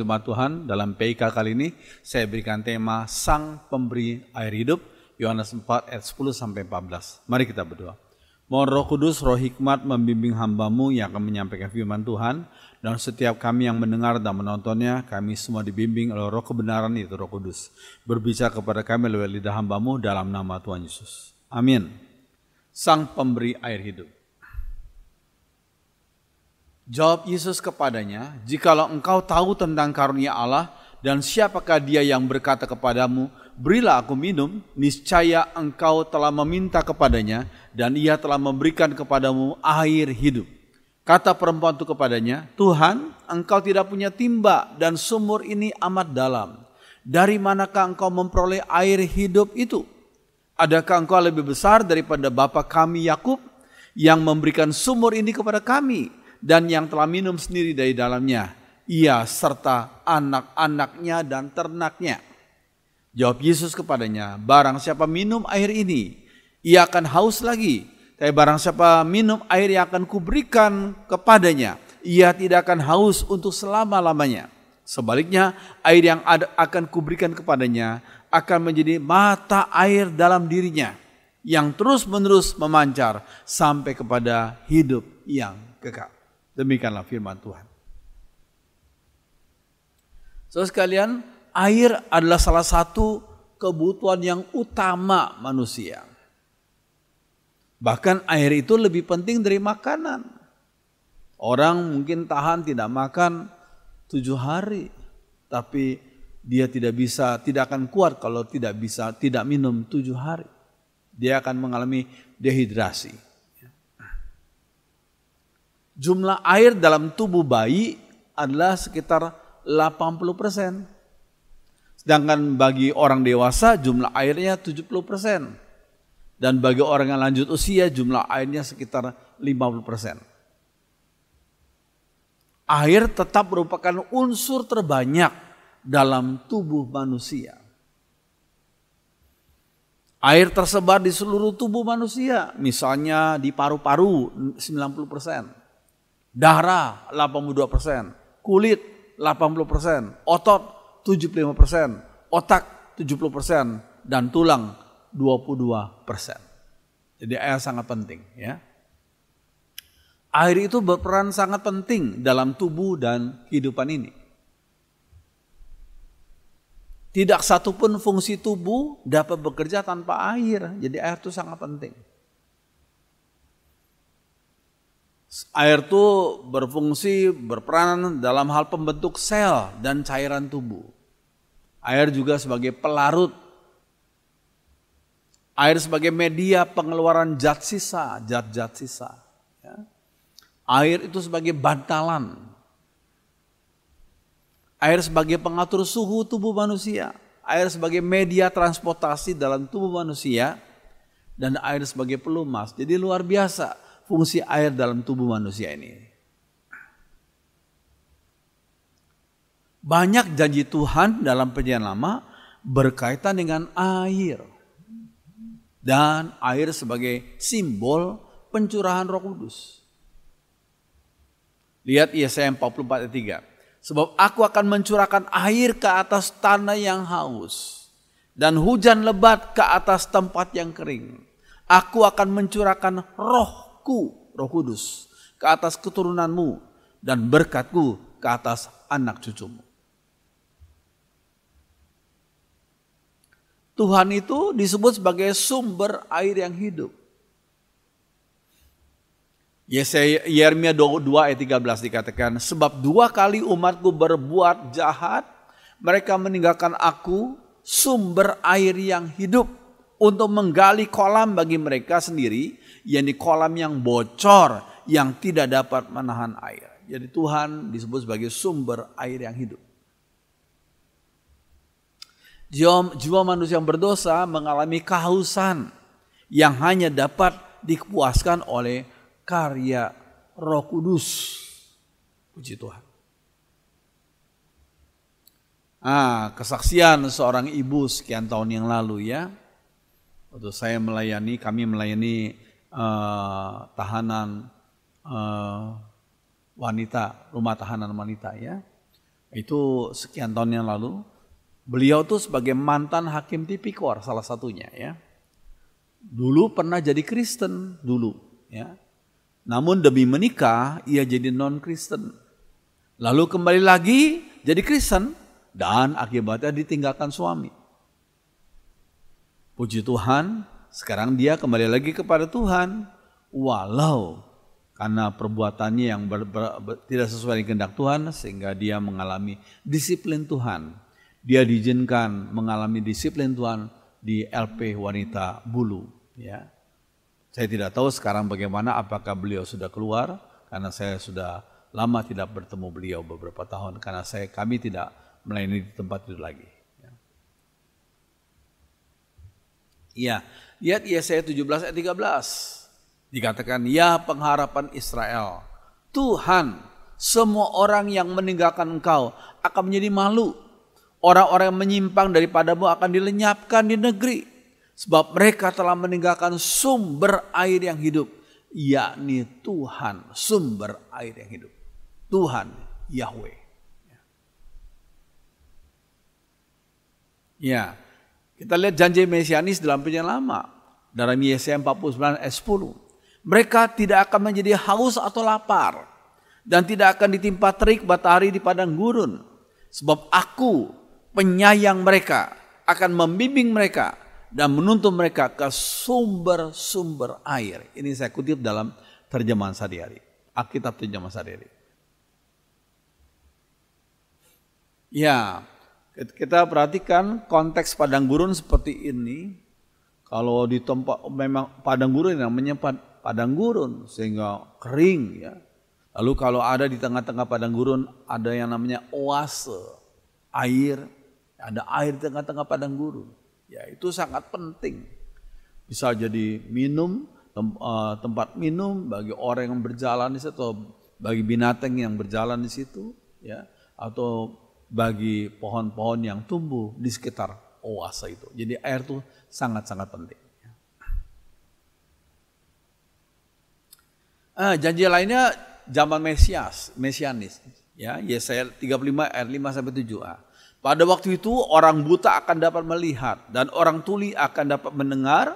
jemaat Tuhan, dalam PIK kali ini saya berikan tema Sang Pemberi Air Hidup, Yohanes 4 ayat 10 sampai 14. Mari kita berdoa. Mohon Roh Kudus, Roh Hikmat membimbing hamba-Mu yang akan menyampaikan firman Tuhan, dan setiap kami yang mendengar dan menontonnya, kami semua dibimbing oleh Roh kebenaran itu Roh Kudus. Berbicara kepada kami lewat lidah hamba-Mu dalam nama Tuhan Yesus. Amin. Sang Pemberi Air Hidup. Jawab Yesus kepadanya, "Jikalau engkau tahu tentang karunia Allah dan siapakah dia yang berkata kepadamu, berilah aku minum, niscaya engkau telah meminta kepadanya dan ia telah memberikan kepadamu air hidup." Kata perempuan itu kepadanya, "Tuhan, engkau tidak punya timba dan sumur ini amat dalam. Dari manakah engkau memperoleh air hidup itu? Adakah engkau lebih besar daripada bapa kami Yakub yang memberikan sumur ini kepada kami dan yang telah minum sendiri dari dalamnya, ia serta anak-anaknya dan ternaknya?" Jawab Yesus kepadanya, "Barang siapa minum air ini, ia akan haus lagi. Tapi barang siapa minum air yang akan kuberikan kepadanya, ia tidak akan haus untuk selama-lamanya. Sebaliknya, air yang akan kuberikan kepadanya akan menjadi mata air dalam dirinya, yang terus-menerus memancar sampai kepada hidup yang kekal." Demikianlah firman Tuhan. Saudara sekalian, air adalah salah satu kebutuhan yang utama manusia. Bahkan air itu lebih penting dari makanan. Orang mungkin tahan tidak makan 7 hari, tapi dia tidak akan kuat kalau tidak minum 7 hari. Dia akan mengalami dehidrasi. Jumlah air dalam tubuh bayi adalah sekitar 80%. Sedangkan bagi orang dewasa jumlah airnya 70%. Dan bagi orang yang lanjut usia jumlah airnya sekitar 50%. Air tetap merupakan unsur terbanyak dalam tubuh manusia. Air tersebar di seluruh tubuh manusia, misalnya di paru-paru 90%, darah 82%, kulit 80%, otot 75%, otak 70%, dan tulang 22%. Jadi air sangat penting, ya. Air itu berperan sangat penting dalam tubuh dan kehidupan ini. Tidak satupun fungsi tubuh dapat bekerja tanpa air. Jadi air itu sangat penting. Air itu berperan dalam hal pembentuk sel dan cairan tubuh. Air juga sebagai pelarut. Air sebagai media pengeluaran zat sisa. Ya. Air itu sebagai bantalan. Air sebagai pengatur suhu tubuh manusia. Air sebagai media transportasi dalam tubuh manusia. Dan air sebagai pelumas. Jadi luar biasa fungsi air dalam tubuh manusia ini. Banyak janji Tuhan dalam Perjanjian Lama berkaitan dengan air. Dan air sebagai simbol pencurahan Roh Kudus. Lihat Yesaya 44 ayat 3. "Sebab aku akan mencurahkan air ke atas tanah yang haus, dan hujan lebat ke atas tempat yang kering. Aku akan mencurahkan rohku, Roh Kudus, ke atas keturunanmu, dan berkatku ke atas anak cucumu." Tuhan itu disebut sebagai sumber air yang hidup. Yeremia 22 ayat 13 dikatakan, "Sebab 2 kali umatku berbuat jahat, mereka meninggalkan aku, sumber air yang hidup, untuk menggali kolam bagi mereka sendiri, yakni kolam yang bocor, yang tidak dapat menahan air." Jadi Tuhan disebut sebagai sumber air yang hidup. Jiwa manusia yang berdosa mengalami kehausan yang hanya dapat dipuaskan oleh karya Roh Kudus. Puji Tuhan. Kesaksian seorang ibu sekian tahun yang lalu, ya. Waktu kami melayani tahanan wanita, rumah tahanan wanita, ya. Itu sekian tahun yang lalu. Beliau tuh sebagai mantan hakim tipikor salah satunya ya. Dulu pernah jadi Kristen dulu ya. Namun demi menikah ia jadi non-Kristen. Lalu kembali lagi jadi Kristen dan akibatnya ditinggalkan suami. Puji Tuhan, sekarang dia kembali lagi kepada Tuhan. Walau karena perbuatannya yang tidak sesuai dengan kehendak Tuhan sehingga dia mengalami disiplin Tuhan. Dia diizinkan mengalami disiplin Tuhan di LP Wanita Bulu. Ya. Saya tidak tahu sekarang bagaimana, apakah beliau sudah keluar, karena saya sudah lama tidak bertemu beliau beberapa tahun, karena kami tidak melayani di tempat itu lagi. Ya, lihat Yesaya 17 ayat 13. Dikatakan, ya pengharapan Israel, Tuhan, semua orang yang meninggalkan engkau akan menjadi malu. Orang-orang yang menyimpang daripadamu akan dilenyapkan di negeri. Sebab mereka telah meninggalkan sumber air yang hidup. Yakni Tuhan, sumber air yang hidup. Tuhan, Yahweh. Ya, kita lihat janji mesianis dalam perjanjian lama. Dalam Yesaya 49 ayat 10. Mereka tidak akan menjadi haus atau lapar. Dan tidak akan ditimpa terik matahari di padang gurun. Sebab aku, penyayang mereka, akan membimbing mereka dan menuntun mereka ke sumber-sumber air. Ini saya kutip dalam terjemahan sehari-hari, Alkitab terjemahan sehari-hari. Ya, kita perhatikan konteks padang gurun seperti ini. Kalau di tempat memang padang gurun namanya padang gurun sehingga kering ya. Lalu kalau ada di tengah-tengah padang gurun ada yang namanya oase, air. Ada air di tengah-tengah padang gurun. Ya, itu sangat penting. Bisa jadi tempat minum bagi orang yang berjalan di situ, atau bagi binatang yang berjalan di situ, ya, atau bagi pohon-pohon yang tumbuh di sekitar oase itu. Jadi air itu sangat-sangat penting. Janji lainnya zaman mesianis, ya, Yesaya 35 ayat 5 sampai 7a. Pada waktu itu orang buta akan dapat melihat dan orang tuli akan dapat mendengar.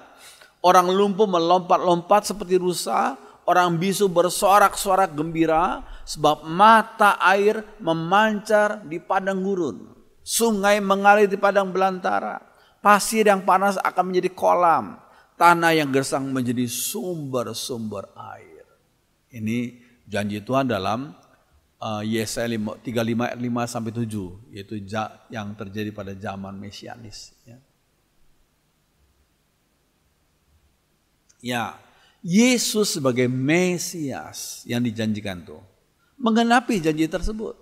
Orang lumpuh melompat-lompat seperti rusa. Orang bisu bersorak-sorak gembira sebab mata air memancar di padang gurun. Sungai mengalir di padang belantara. Pasir yang panas akan menjadi kolam. Tanah yang gersang menjadi sumber-sumber air. Ini janji Tuhan dalam Yesaya 35 ayat 5 sampai 7, yaitu yang terjadi pada zaman mesianis. Ya, Yesus sebagai Mesias yang dijanjikan tuh menggenapi janji tersebut.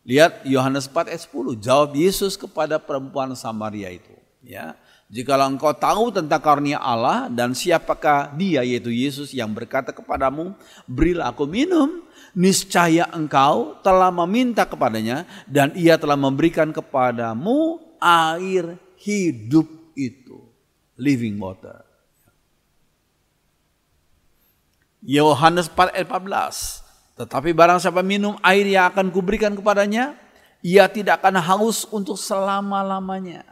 Lihat Yohanes 4 ayat 10, jawab Yesus kepada perempuan Samaria itu. Ya, jikalau engkau tahu tentang karunia Allah dan siapakah dia, yaitu Yesus yang berkata kepadamu, berilah aku minum. Niscaya engkau telah meminta kepadanya dan ia telah memberikan kepadamu air hidup itu. Living water. Yohanes 4 ayat 14. Tetapi barang siapa minum air yang akan kuberikan kepadanya, ia tidak akan haus untuk selama-lamanya.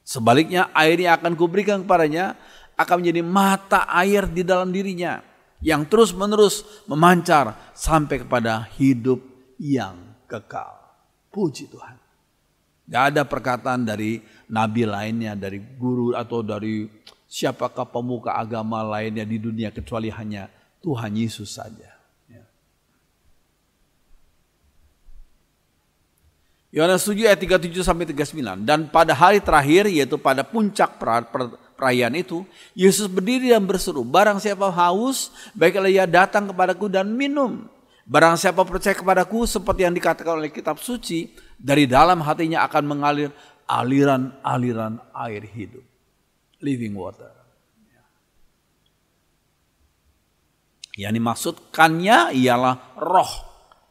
Sebaliknya air yang akan kuberikan kepadanya akan menjadi mata air di dalam dirinya, yang terus-menerus memancar sampai kepada hidup yang kekal. Puji Tuhan. Gak ada perkataan dari nabi lainnya, dari guru atau dari siapakah pemuka agama lainnya di dunia kecuali hanya Tuhan Yesus saja. Yohanes 7 ayat 37 sampai 39. Dan pada hari terakhir, yaitu pada puncak perayaan itu, Yesus berdiri dan berseru, barang siapa haus, baiklah ia datang kepadaku dan minum. Barang siapa percaya kepadaku, seperti yang dikatakan oleh kitab suci, dari dalam hatinya akan mengalir aliran-aliran air hidup. Living water. Yang dimaksudkannya ialah roh,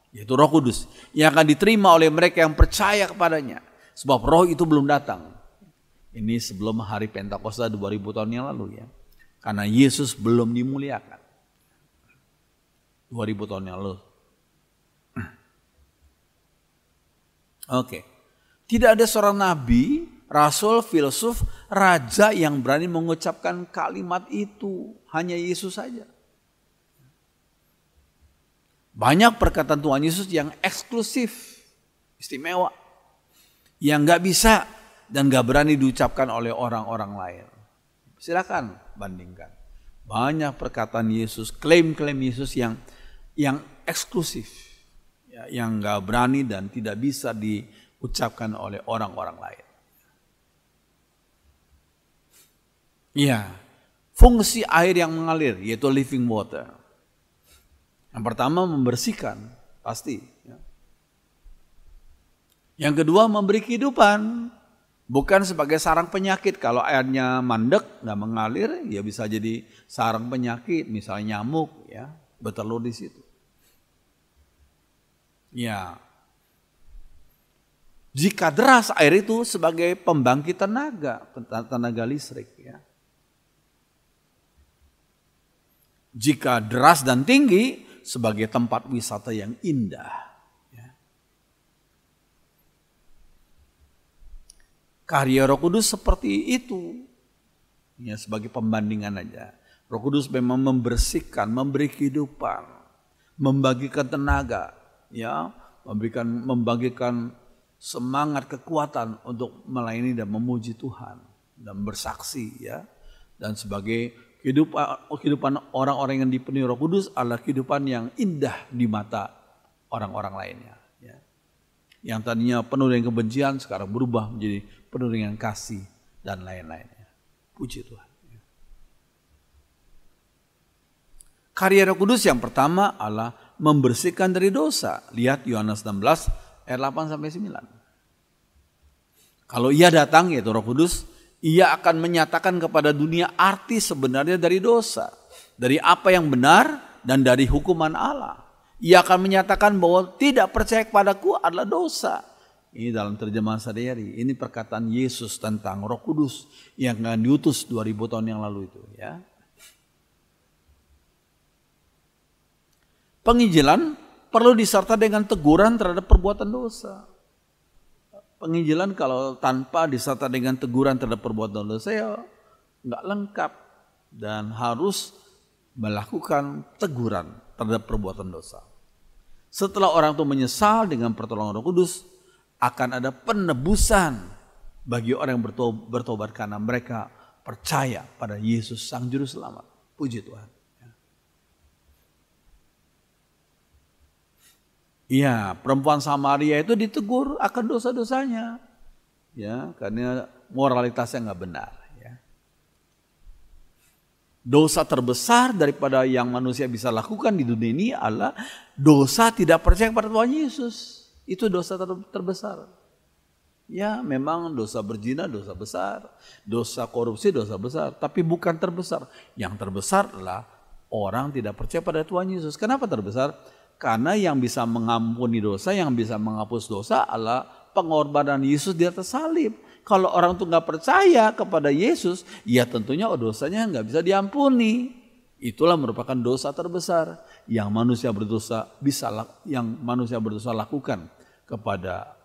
yaitu Roh Kudus, yang akan diterima oleh mereka yang percaya kepadanya. Sebab roh itu belum datang. Ini sebelum hari Pentakosta 2000 tahun yang lalu ya. Karena Yesus belum dimuliakan. 2000 tahun yang lalu. Oke. Tidak ada seorang nabi, rasul, filsuf, raja yang berani mengucapkan kalimat itu. Hanya Yesus saja. Banyak perkataan Tuhan Yesus yang eksklusif, istimewa. Yang gak bisa dan gak berani diucapkan oleh orang-orang lain. Silakan bandingkan. Banyak perkataan Yesus, klaim-klaim Yesus yang eksklusif. Yang gak berani dan tidak bisa diucapkan oleh orang-orang lain. Ya, fungsi air yang mengalir yaitu living water. Yang pertama membersihkan, pasti. Yang kedua memberi kehidupan, bukan sebagai sarang penyakit. Kalau airnya mandek, nggak mengalir, ya bisa jadi sarang penyakit, misalnya nyamuk, ya bertelur di situ. Ya, jika deras air itu sebagai pembangkit tenaga listrik. Ya. Jika deras dan tinggi sebagai tempat wisata yang indah. Karya Roh Kudus seperti itu. Ya, sebagai pembandingan aja. Roh Kudus memang membersihkan, memberi kehidupan, membagikan tenaga, ya, membagikan semangat, kekuatan untuk melayani dan memuji Tuhan dan bersaksi, ya. Dan sebagai kehidupan orang-orang yang dipenuhi Roh Kudus adalah kehidupan yang indah di mata orang-orang lainnya. Ya. Yang tadinya penuh dengan kebencian sekarang berubah menjadi penuh dengan kasih dan lain-lainnya. Puji Tuhan. Ya. Karya Roh Kudus yang pertama adalah membersihkan dari dosa. Lihat Yohanes 16 ayat 8-9. Kalau ia datang yaitu Roh Kudus, ia akan menyatakan kepada dunia arti sebenarnya dari dosa, dari apa yang benar dan dari hukuman Allah. Ia akan menyatakan bahwa tidak percaya kepadaku adalah dosa. Ini dalam terjemahan sehari-hari. Ini perkataan Yesus tentang Roh Kudus yang akan diutus 2000 tahun yang lalu itu. Ya. Penginjilan perlu disertai dengan teguran terhadap perbuatan dosa. Penginjilan kalau tanpa disertai dengan teguran terhadap perbuatan dosa ya nggak lengkap dan harus melakukan teguran terhadap perbuatan dosa. Setelah orang itu menyesal dengan pertolongan Roh Kudus, akan ada penebusan bagi orang yang bertobat karena mereka percaya pada Yesus Sang Juru Selamat. Puji Tuhan. Iya, perempuan Samaria itu ditegur akan dosa-dosanya, ya, karena moralitasnya nggak benar. Ya. Dosa terbesar daripada yang manusia bisa lakukan di dunia ini adalah dosa tidak percaya kepada Tuhan Yesus. Itu dosa terbesar. Ya, memang dosa berzina dosa besar, dosa korupsi dosa besar, tapi bukan terbesar. Yang terbesar adalah orang tidak percaya pada Tuhan Yesus. Kenapa terbesar? Karena yang bisa mengampuni dosa, yang bisa menghapus dosa adalah pengorbanan Yesus di atas salib. Kalau orang itu nggak percaya kepada Yesus, ya tentunya dosanya nggak bisa diampuni. Itulah merupakan dosa terbesar yang manusia berdosa lakukan kepada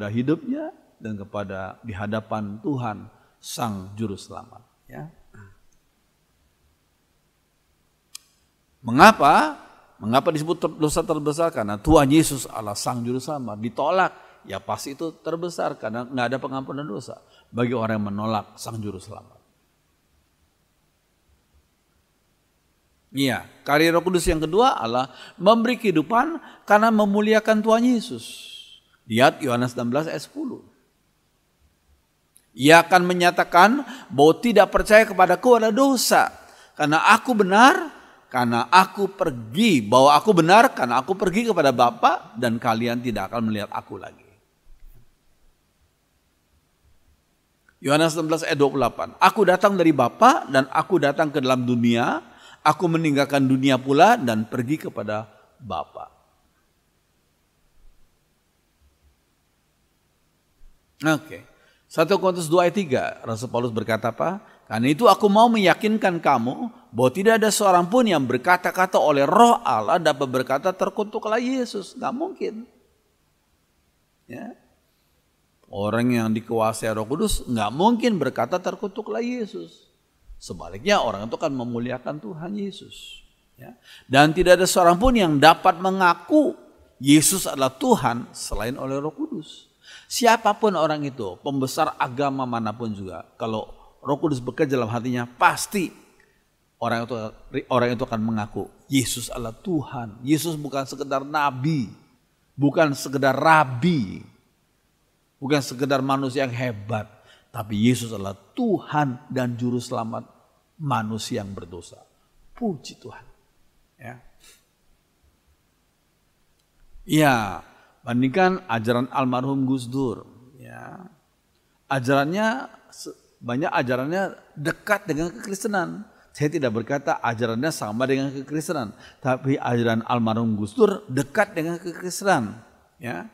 hidupnya dan kepada di hadapan Tuhan Sang Juru Selamat. Ya. Mengapa disebut dosa terbesar? Karena Tuhan Yesus adalah Sang Juru Selamat. Ditolak, ya pasti itu terbesar karena nggak ada pengampunan dosa bagi orang yang menolak Sang Juru Selamat. Iya, karya Roh Kudus yang kedua adalah memberi kehidupan karena memuliakan Tuhan Yesus. Lihat Yohanes 16 ayat 10. Ia akan menyatakan bahwa tidak percaya kepadaku adalah dosa. Karena aku benar, karena aku pergi, bahwa aku benar karena aku pergi kepada Bapa dan kalian tidak akan melihat aku lagi. Yohanes 16 ayat 28. Aku datang dari Bapa dan aku datang ke dalam dunia, aku meninggalkan dunia pula dan pergi kepada Bapa. Oke. 1 Korintus 2 ayat 3, Rasul Paulus berkata apa? Karena itu aku mau meyakinkan kamu bahwa tidak ada seorang pun yang berkata-kata oleh Roh Allah dapat berkata terkutuklah Yesus. Gak mungkin. Ya. Orang yang dikuasai Roh Kudus nggak mungkin berkata terkutuklah Yesus. Sebaliknya orang itu akan memuliakan Tuhan Yesus. Ya. Dan tidak ada seorang pun yang dapat mengaku Yesus adalah Tuhan selain oleh Roh Kudus. Siapapun orang itu, pembesar agama manapun juga, kalau Roh Kudus bekerja dalam hatinya, pasti orang itu akan mengaku Yesus adalah Tuhan. Yesus bukan sekedar nabi, bukan sekedar rabi, bukan sekedar manusia yang hebat, tapi Yesus adalah Tuhan dan Juru Selamat manusia yang berdosa. Puji Tuhan. Ya, bandingkan ajaran almarhum Gus Dur. Ya, banyak ajarannya dekat dengan kekristenan. Saya tidak berkata ajarannya sama dengan kekristenan, tapi ajaran almarhum Gus Dur dekat dengan kekristenan. Ya,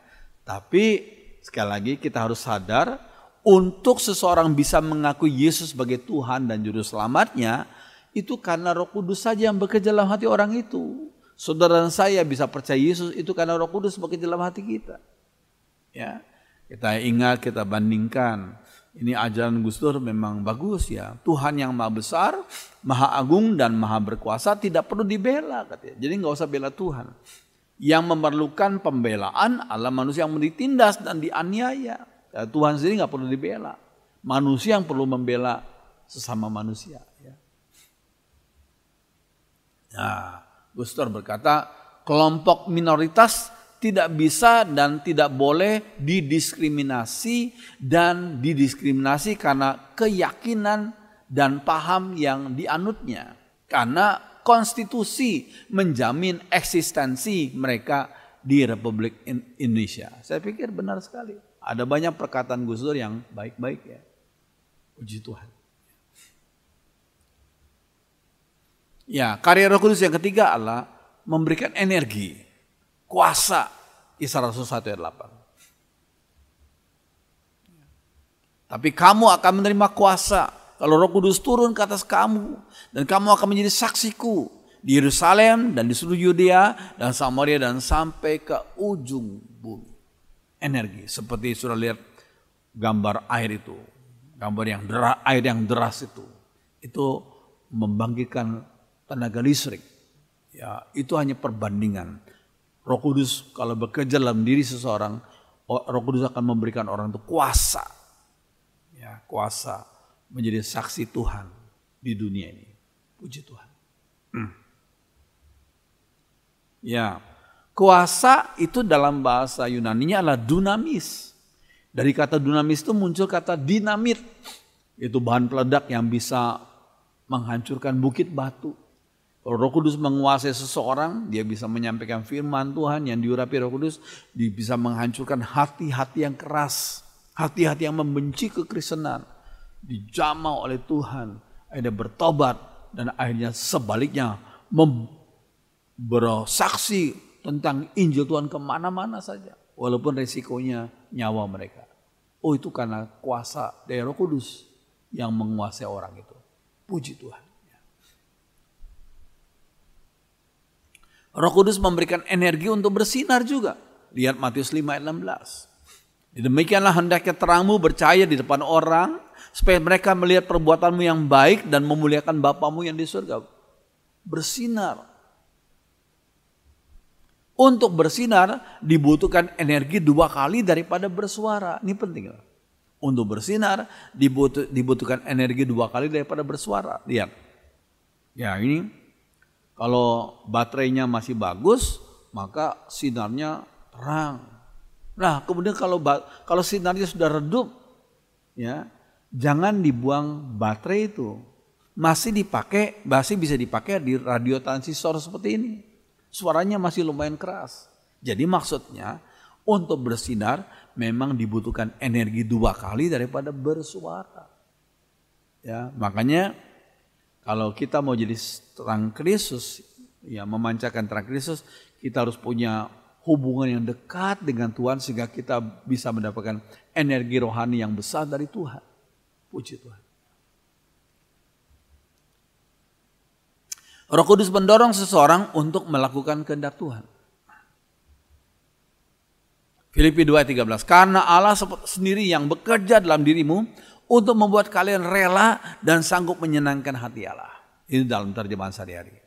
tapi sekali lagi kita harus sadar, untuk seseorang bisa mengaku Yesus sebagai Tuhan dan Juru Selamatnya, itu karena Roh Kudus saja yang bekerja dalam hati orang itu. Saudara dan saya bisa percaya Yesus itu karena Roh Kudus bekerja dalam hati kita. Ya, kita ingat, kita bandingkan. Ini ajaran Gus Dur memang bagus ya. Tuhan yang maha besar, maha agung dan maha berkuasa tidak perlu dibela katanya. Jadi nggak usah bela Tuhan. Yang memerlukan pembelaan adalah manusia yang ditindas dan dianiaya. Tuhan sendiri nggak perlu dibela. Manusia yang perlu membela sesama manusia. Ya. Nah, Gus Dur berkata, kelompok minoritas tidak bisa dan tidak boleh didiskriminasi karena keyakinan dan paham yang dianutnya. Karena konstitusi menjamin eksistensi mereka di Republik Indonesia. Saya pikir benar sekali. Ada banyak perkataan Gus Dur yang baik-baik ya. Puji Tuhan. Ya, karya Roh Kudus yang ketiga adalah memberikan energi, kuasa. Kisah Rasul 1 ayat 8. Tapi kamu akan menerima kuasa kalau Roh Kudus turun ke atas kamu, dan kamu akan menjadi saksiku di Yerusalem dan di seluruh Yudea dan Samaria dan sampai ke ujung bumi. Energi, seperti sudah lihat gambar air itu, gambar yang air yang deras itu membangkitkan tenaga listrik. Ya, itu hanya perbandingan. Roh Kudus kalau bekerja dalam diri seseorang, Roh Kudus akan memberikan orang itu kuasa. Ya, kuasa menjadi saksi Tuhan di dunia ini. Puji Tuhan. Ya, kuasa itu dalam bahasa Yunaninya adalah dunamis. Dari kata dunamis itu muncul kata dinamit. Itu bahan peledak yang bisa menghancurkan bukit batu. Kalau Roh Kudus menguasai seseorang, dia bisa menyampaikan firman Tuhan yang diurapi Roh Kudus, dia bisa menghancurkan hati-hati yang keras, hati-hati yang membenci kekristenan, dijamah oleh Tuhan, akhirnya bertobat, dan akhirnya sebaliknya bersaksi tentang Injil Tuhan kemana-mana saja, walaupun resikonya nyawa mereka. Oh, itu karena kuasa dari Roh Kudus yang menguasai orang itu. Puji Tuhan. Roh Kudus memberikan energi untuk bersinar juga. Lihat Matius 5 ayat 16. Demikianlah hendaknya terangmu bercahaya di depan orang, supaya mereka melihat perbuatanmu yang baik dan memuliakan Bapamu yang di surga. Bersinar. Untuk bersinar dibutuhkan energi 2 kali daripada bersuara. Ini penting. Untuk bersinar dibutuhkan energi 2 kali daripada bersuara. Lihat. Ya, ini kalau baterainya masih bagus, maka sinarnya terang. Nah, kemudian kalau sinarnya sudah redup, ya, jangan dibuang baterai itu. Masih bisa dipakai di radio transistor seperti ini. Suaranya masih lumayan keras. Jadi maksudnya untuk bersinar memang dibutuhkan energi 2 kali daripada bersuara. Ya, makanya kalau kita mau jadi terang Kristus, ya memancarkan terang Kristus, kita harus punya hubungan yang dekat dengan Tuhan sehingga kita bisa mendapatkan energi rohani yang besar dari Tuhan. Puji Tuhan. Roh Kudus mendorong seseorang untuk melakukan kehendak Tuhan. Filipi 2:13. Karena Allah sendiri yang bekerja dalam dirimu untuk membuat kalian rela dan sanggup menyenangkan hati Allah. Ini dalam terjemahan sehari-hari.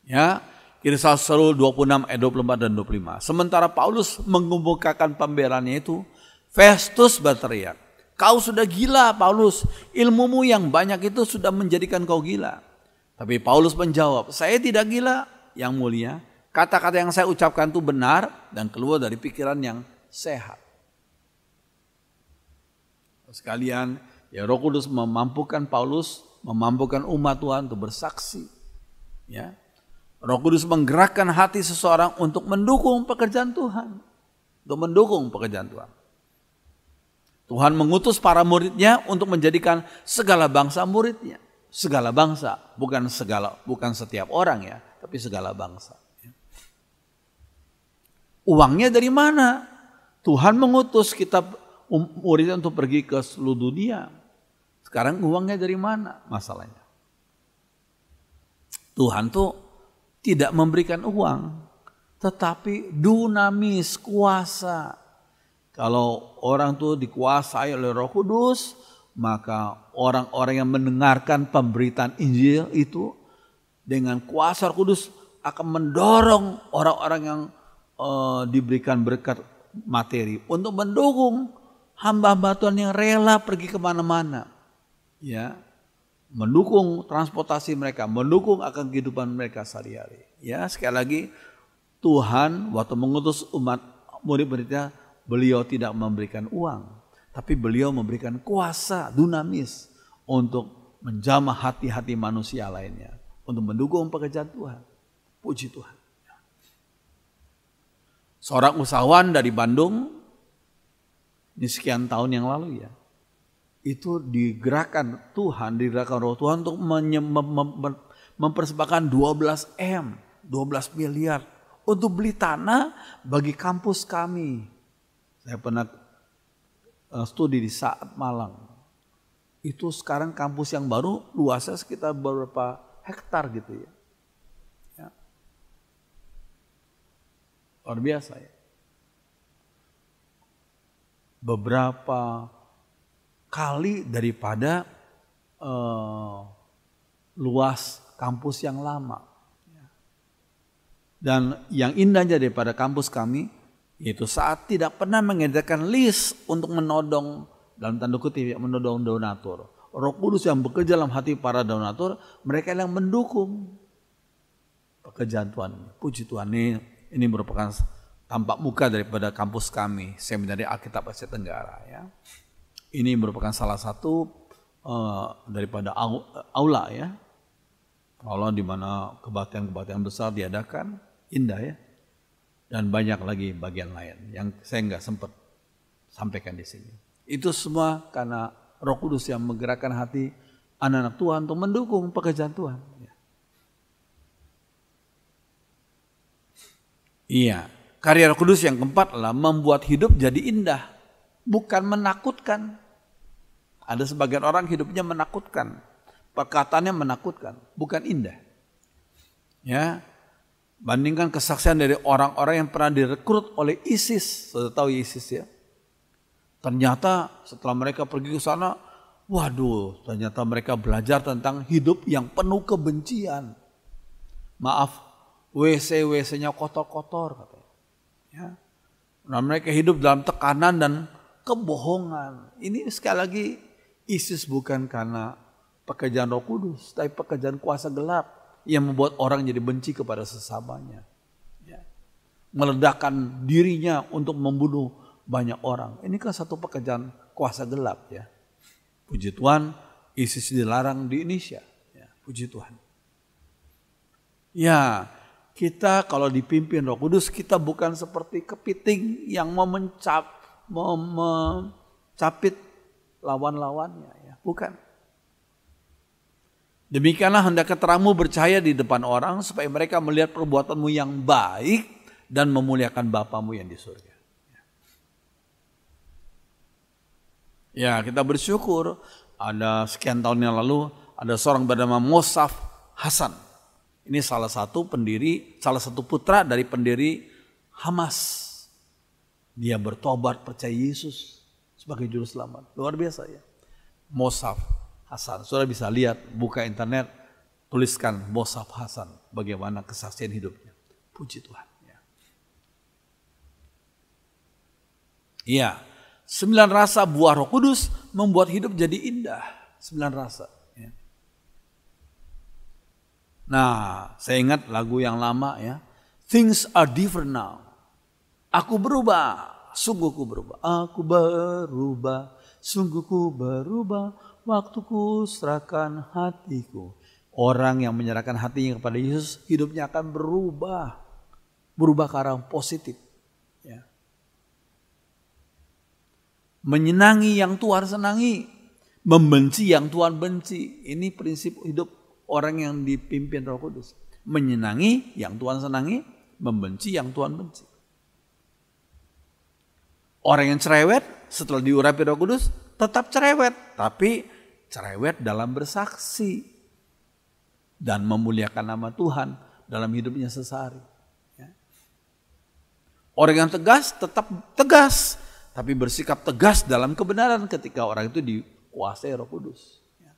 Ya, Kisah Rasul 26 ayat 24 dan 25. Sementara Paulus mengemukakan pembelaannya itu, Festus berteriak, "Kau sudah gila, Paulus. Ilmumu yang banyak itu sudah menjadikan kau gila." Tapi Paulus menjawab, "Saya tidak gila, yang mulia. Kata-kata yang saya ucapkan itu benar dan keluar dari pikiran yang sehat." Sekalian, ya Roh Kudus memampukan Paulus, memampukan umat Tuhan untuk bersaksi. Ya, Roh Kudus menggerakkan hati seseorang untuk mendukung pekerjaan Tuhan, untuk mendukung pekerjaan Tuhan. Tuhan mengutus para muridnya untuk menjadikan segala bangsa muridnya. Segala bangsa, bukan setiap orang ya, tapi segala bangsa. Uangnya dari mana? Tuhan mengutus kita muridnya untuk pergi ke seluruh dunia. Sekarang uangnya dari mana? Masalahnya Tuhan tuh tidak memberikan uang, tetapi dunamis, kuasa. Kalau orang tuh dikuasai oleh Roh Kudus, maka orang-orang yang mendengarkan pemberitaan Injil itu dengan kuasa Roh Kudus akan mendorong orang-orang yang diberikan berkat materi untuk mendukung hamba-hamba Tuhan yang rela pergi kemana-mana, ya, mendukung transportasi mereka, mendukung akan kehidupan mereka sehari-hari. Ya, sekali lagi Tuhan waktu mengutus umat murid-muridnya, beliau tidak memberikan uang, tapi beliau memberikan kuasa dunamis untuk menjamah hati-hati manusia lainnya, untuk mendukung pekerjaan Tuhan. Puji Tuhan. Seorang usahawan dari Bandung, ini sekian tahun yang lalu ya, itu digerakkan Tuhan, digerakkan Roh Tuhan untuk mempersembahkan 12 miliar untuk beli tanah bagi kampus kami. Saya pernah studi di Saat Malang. Itu sekarang kampus yang baru luasnya sekitar beberapa hektar gitu ya. Luar biasa ya. Beberapa kali daripada luas kampus yang lama. Dan yang indahnya daripada kampus kami, yaitu saat tidak pernah mengedarkan list untuk menodong, dalam tanda kutip, menodong donatur. Roh Kudus yang bekerja dalam hati para donatur, mereka yang mendukung pekerjaan Tuhan. Puji Tuhan, ini merupakan tampak muka daripada kampus kami, Seminari Alkitab Asia Tenggara. Ya. Ini merupakan salah satu daripada aula ya, aula di mana kebaktian-kebaktian besar diadakan, indah ya, dan banyak lagi bagian lain yang saya nggak sempat sampaikan di sini. Itu semua karena Roh Kudus yang menggerakkan hati anak-anak Tuhan untuk mendukung pekerjaan Tuhan. Iya, karya Roh Kudus yang keempat adalah membuat hidup jadi indah, bukan menakutkan. Ada sebagian orang hidupnya menakutkan, perkataannya menakutkan, bukan indah. Ya, bandingkan kesaksian dari orang-orang yang pernah direkrut oleh ISIS, sudah tahu ISIS ya. Ternyata setelah mereka pergi ke sana, waduh, ternyata mereka belajar tentang hidup yang penuh kebencian. Maaf, WC-nya kotor-kotor katanya. Ya. Nah, mereka hidup dalam tekanan dan kebohongan. Ini sekali lagi ISIS bukan karena pekerjaan Roh Kudus, tapi pekerjaan kuasa gelap yang membuat orang jadi benci kepada sesamanya. Ya. Meledakkan dirinya untuk membunuh banyak orang. Ini kan satu pekerjaan kuasa gelap ya. Puji Tuhan, ISIS dilarang di Indonesia. Ya, puji Tuhan. Ya, kita kalau dipimpin Roh Kudus, kita bukan seperti kepiting yang mau mencapit lawan-lawannya, ya, bukan. Demikianlah hendaknya terangmu bercahaya di depan orang supaya mereka melihat perbuatanmu yang baik dan memuliakan Bapamu yang di surga. Ya, kita bersyukur ada sekian tahun yang lalu ada seorang bernama Mosaf Hasan. Ini salah satu putra dari pendiri Hamas. Dia bertobat percaya Yesus sebagai juru selamat. Luar biasa ya. Moshaf Hasan. Saudara bisa lihat, buka internet, tuliskan Moshaf Hasan. Bagaimana kesaksian hidupnya. Puji Tuhan. Iya. 9 rasa buah Roh Kudus membuat hidup jadi indah. 9 rasa. Ya. Nah, saya ingat lagu yang lama ya. Things are different now. Aku berubah, sungguh ku berubah. Aku berubah, sungguh ku berubah. Waktuku serahkan hatiku. Orang yang menyerahkan hatinya kepada Yesus, hidupnya akan berubah. Berubah ke arah positif. Ya. Menyenangi yang Tuhan senangi. Membenci yang Tuhan benci. Ini prinsip hidup orang yang dipimpin Roh Kudus. Menyenangi yang Tuhan senangi. Membenci yang Tuhan benci. Orang yang cerewet setelah diurapi Roh Kudus tetap cerewet. Tapi cerewet dalam bersaksi. Dan memuliakan nama Tuhan dalam hidupnya sehari-hari. Ya. Orang yang tegas tetap tegas. Tapi bersikap tegas dalam kebenaran ketika orang itu dikuasai Roh Kudus. Ya.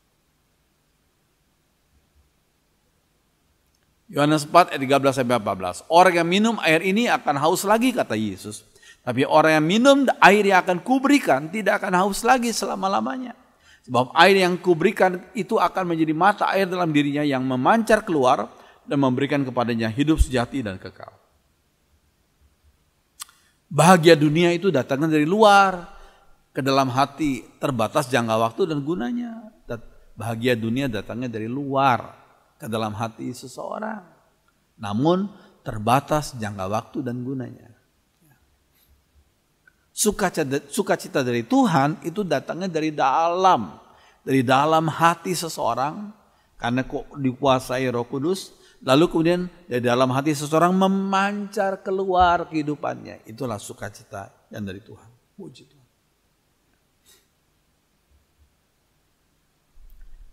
Yohanes 4 ayat 13-14. Orang yang minum air ini akan haus lagi kata Yesus. Tapi orang yang minum air yang akan kuberikan tidak akan haus lagi selama-lamanya. Sebab air yang kuberikan itu akan menjadi mata air dalam dirinya yang memancar keluar dan memberikan kepadanya hidup sejati dan kekal. Bahagia dunia itu datangnya dari luar ke dalam hati, terbatas jangka waktu dan gunanya. Bahagia dunia datangnya dari luar ke dalam hati seseorang. Namun terbatas jangka waktu dan gunanya. Sukacita dari Tuhan itu datangnya dari dalam hati seseorang karena dikuasai Roh Kudus, lalu kemudian dari dalam hati seseorang memancar keluar kehidupannya. Itulah sukacita yang dari Tuhan. Puji Tuhan.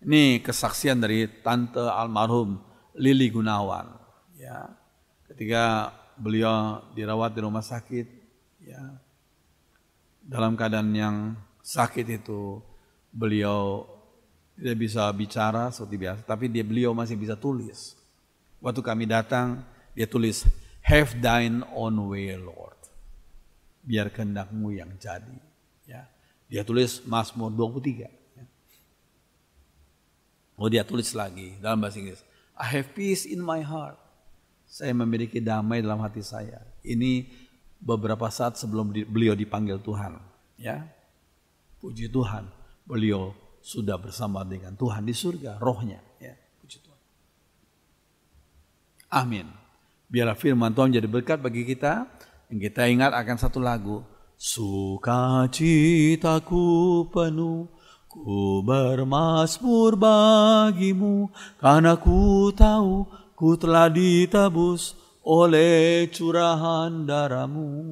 Ini kesaksian dari Tante almarhum Lili Gunawan. Ya, ketika beliau dirawat di rumah sakit, ya. Dalam keadaan yang sakit itu beliau tidak bisa bicara seperti biasa, tapi beliau masih bisa tulis. Waktu kami datang, dia tulis, "Have thine own way, Lord." Biar kehendakmu yang jadi. Ya. Dia tulis Mazmur 23. Ya. Oh, dia tulis lagi dalam bahasa Inggris, "I have peace in my heart." Saya memiliki damai dalam hati saya. Ini beberapa saat sebelum beliau dipanggil Tuhan, ya, puji Tuhan, beliau sudah bersama dengan Tuhan di surga, rohnya, ya, puji Tuhan. Amin. Biarlah firman Tuhan jadi berkat bagi kita, yang kita ingat akan satu lagu, sukacitaku penuh, ku bermazmur bagimu, karena ku tahu ku telah ditebus oleh curahan darahmu.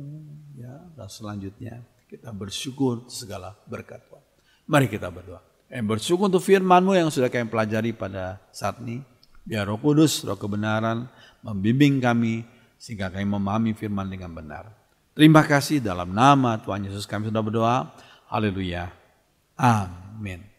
Ya, dan selanjutnya kita bersyukur segala berkat Tuhan. Mari kita berdoa. Bersyukur untuk firman-Mu yang sudah kami pelajari pada saat ini. Biar Roh Kudus, Roh kebenaran membimbing kami sehingga kami memahami firman dengan benar. Terima kasih dalam nama Tuhan Yesus kami sudah berdoa. Haleluya. Amin.